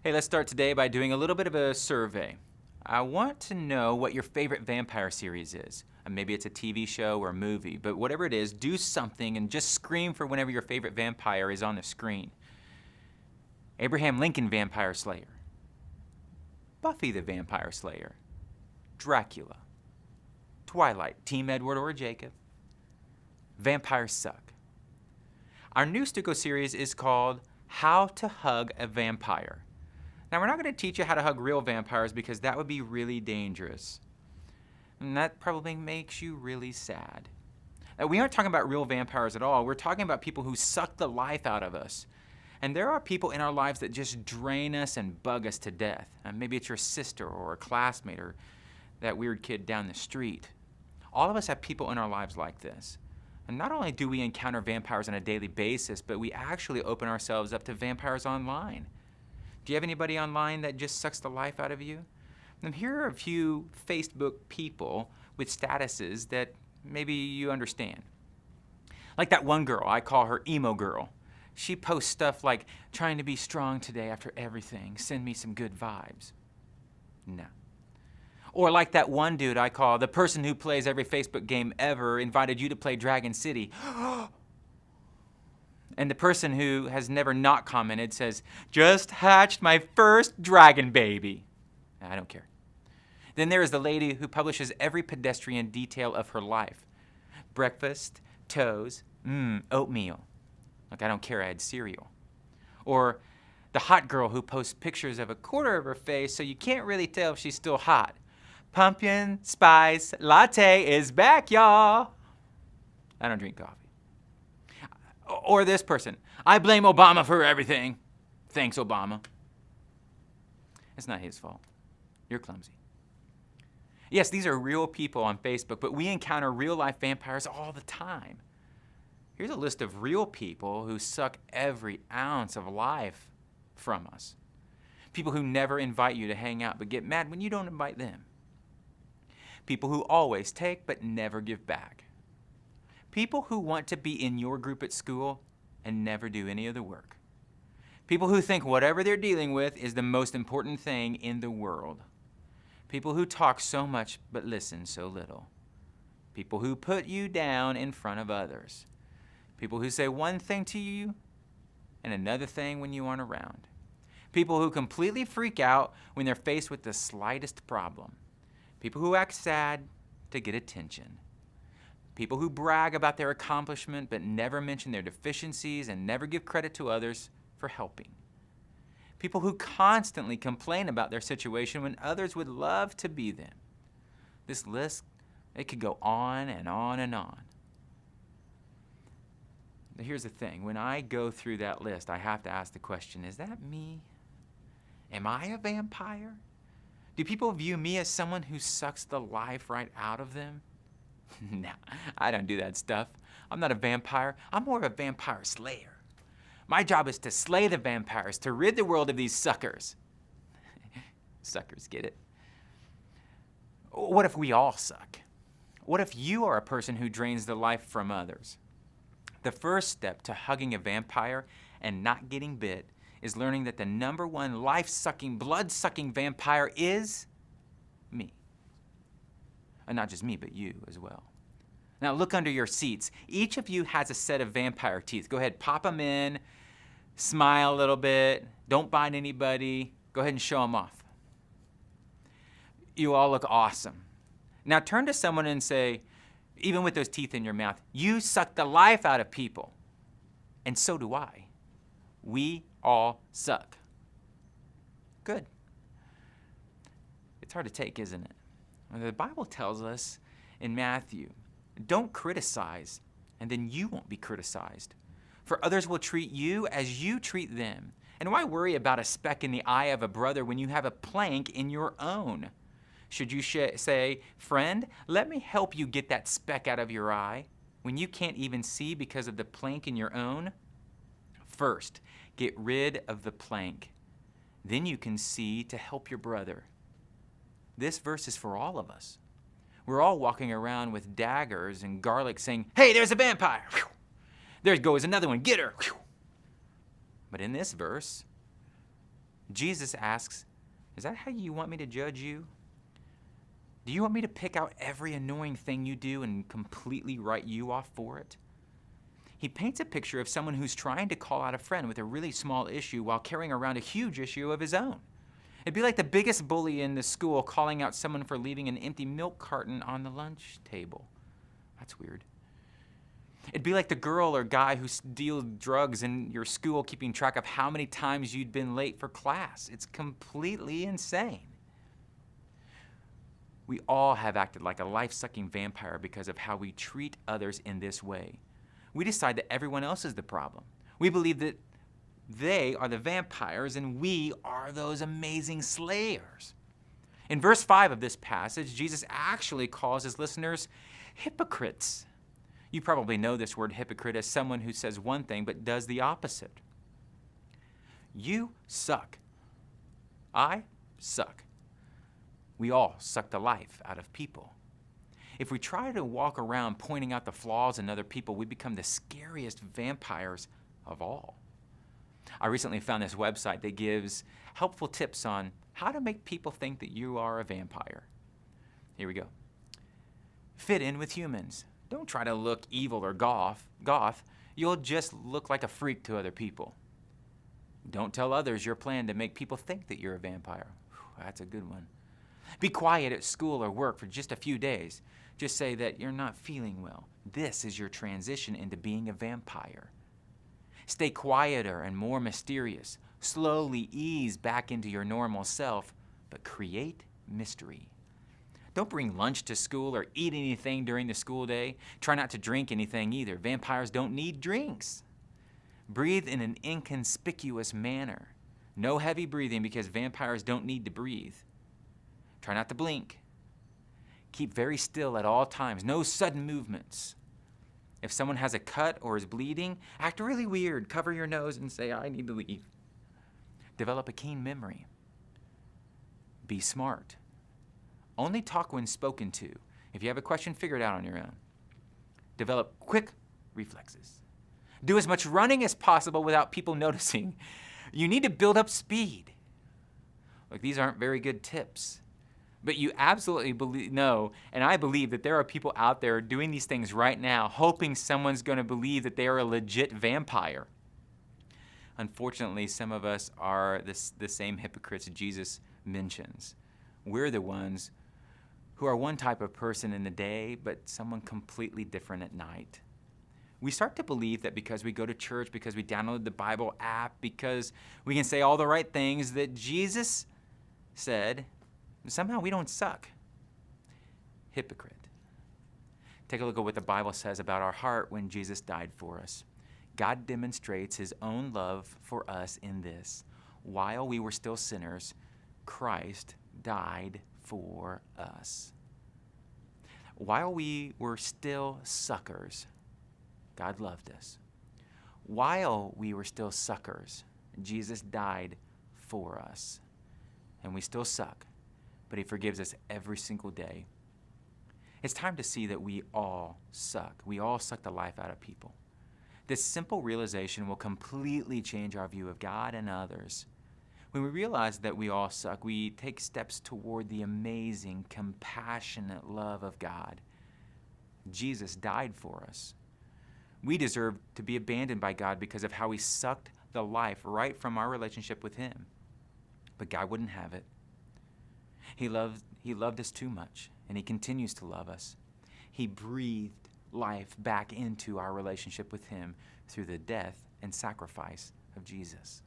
Hey, let's start today by doing a little bit of a survey. I want to know what your favorite vampire series is. Maybe it's a TV show or a movie, but whatever it is, do something and just scream for whenever your favorite vampire is on the screen. Abraham Lincoln Vampire Slayer. Buffy the Vampire Slayer. Dracula. Twilight, Team Edward or Jacob. Vampires Suck. Our new StuCo series is called How to Hug a Vampire. Now, we're not going to teach you how to hug real vampires because that would be really dangerous. And that probably makes you really sad. Now, we aren't talking about real vampires at all. We're talking about people who suck the life out of us. And there are people in our lives that just drain us and bug us to death. Maybe it's your sister or a classmate or that weird kid down the street. All of us have people in our lives like this. And not only do we encounter vampires on a daily basis, but we actually open ourselves up to vampires online. Do you have anybody online that just sucks the life out of you? And here are a few Facebook people with statuses that maybe you understand. Like that one girl, I call her emo girl. She posts stuff like, trying to be strong today after everything, send me some good vibes. No. Or like that one dude I call the person who plays every Facebook game ever invited you to play Dragon City. And the person who has never not commented says, just hatched my first dragon baby. I don't care. Then there is the lady who publishes every pedestrian detail of her life. Breakfast, toes, oatmeal. Like I don't care, I had cereal. Or the hot girl who posts pictures of a quarter of her face so you can't really tell if she's still hot. Pumpkin spice latte is back, y'all. I don't drink coffee. Or this person, I blame Obama for everything. Thanks, Obama. It's not his fault. You're clumsy. Yes, these are real people on Facebook, but we encounter real-life vampires all the time. Here's a list of real people who suck every ounce of life from us. People who never invite you to hang out but get mad when you don't invite them. People who always take but never give back. People who want to be in your group at school and never do any of the work. People who think whatever they're dealing with is the most important thing in the world. People who talk so much but listen so little. People who put you down in front of others. People who say one thing to you and another thing when you aren't around. People who completely freak out when they're faced with the slightest problem. People who act sad to get attention. People who brag about their accomplishment but never mention their deficiencies and never give credit to others for helping. People who constantly complain about their situation when others would love to be them. This list, it could go on and on and on. But here's the thing, when I go through that list, I have to ask the question, is that me? Am I a vampire? Do people view me as someone who sucks the life right out of them? No, I don't do that stuff. I'm not a vampire. I'm more of a vampire slayer. My job is to slay the vampires, to rid the world of these suckers. Suckers, get it? What if we all suck? What if you are a person who drains the life from others? The first step to hugging a vampire and not getting bit is learning that the number one life-sucking, blood-sucking vampire is me. And not just me, but you as well. Now look under your seats. Each of you has a set of vampire teeth. Go ahead, pop them in, smile a little bit, don't bite anybody. Go ahead and show them off. You all look awesome. Now turn to someone and say, even with those teeth in your mouth, you suck the life out of people. And so do I. We all suck. Good. It's hard to take, isn't it? The Bible tells us in Matthew, don't criticize, and then you won't be criticized. For others will treat you as you treat them. And why worry about a speck in the eye of a brother when you have a plank in your own? Should you say, friend, let me help you get that speck out of your eye when you can't even see because of the plank in your own? First, get rid of the plank. Then you can see to help your brother. This verse is for all of us. We're all walking around with daggers and garlic saying, hey, there's a vampire. Whew. There goes another one, get her. Whew. But in this verse, Jesus asks, is that how you want me to judge you? Do you want me to pick out every annoying thing you do and completely write you off for it? He paints a picture of someone who's trying to call out a friend with a really small issue while carrying around a huge issue of his own. It'd be like the biggest bully in the school calling out someone for leaving an empty milk carton on the lunch table. That's weird. It'd be like the girl or guy who deals drugs in your school keeping track of how many times you'd been late for class. It's completely insane. We all have acted like a life-sucking vampire because of how we treat others in this way. We decide that everyone else is the problem. We believe that they are the vampires and we are those amazing slayers. In verse 5 of this passage, Jesus actually calls his listeners hypocrites. You probably know this word hypocrite as someone who says one thing but does the opposite. You suck. I suck. We all suck the life out of people. If we try to walk around pointing out the flaws in other people, we become the scariest vampires of all. I recently found this website that gives helpful tips on how to make people think that you are a vampire. Here we go. Fit in with humans. Don't try to look evil or goth. You'll just look like a freak to other people. Don't tell others your plan to make people think that you're a vampire. Whew, that's a good one. Be quiet at school or work for just a few days. Just say that you're not feeling well. This is your transition into being a vampire. Stay quieter and more mysterious. Slowly ease back into your normal self, but create mystery. Don't bring lunch to school or eat anything during the school day. Try not to drink anything either. Vampires don't need drinks. Breathe in an inconspicuous manner. No heavy breathing because vampires don't need to breathe. Try not to blink. Keep very still at all times. No sudden movements. If someone has a cut or is bleeding, act really weird. Cover your nose and say, I need to leave. Develop a keen memory. Be smart. Only talk when spoken to. If you have a question, figure it out on your own. Develop quick reflexes. Do as much running as possible without people noticing. You need to build up speed. Look, these aren't very good tips. But you absolutely know, and I believe that there are people out there doing these things right now, hoping someone's going to believe that they are a legit vampire. Unfortunately, some of us are the same hypocrites Jesus mentions. We're the ones who are one type of person in the day, but someone completely different at night. We start to believe that because we go to church, because we download the Bible app, because we can say all the right things that Jesus said, somehow we don't suck. Hypocrite. Take a look at what the Bible says about our heart when Jesus died for us. God demonstrates his own love for us in this. While we were still sinners, Christ died for us. While we were still suckers, God loved us. While we were still suckers, Jesus died for us. And we still suck, but he forgives us every single day. It's time to see that we all suck. We all suck the life out of people. This simple realization will completely change our view of God and others. When we realize that we all suck, we take steps toward the amazing, compassionate love of God. Jesus died for us. We deserve to be abandoned by God because of how he sucked the life right from our relationship with him. But God wouldn't have it. He loved us too much, and he continues to love us. He breathed life back into our relationship with him through the death and sacrifice of Jesus.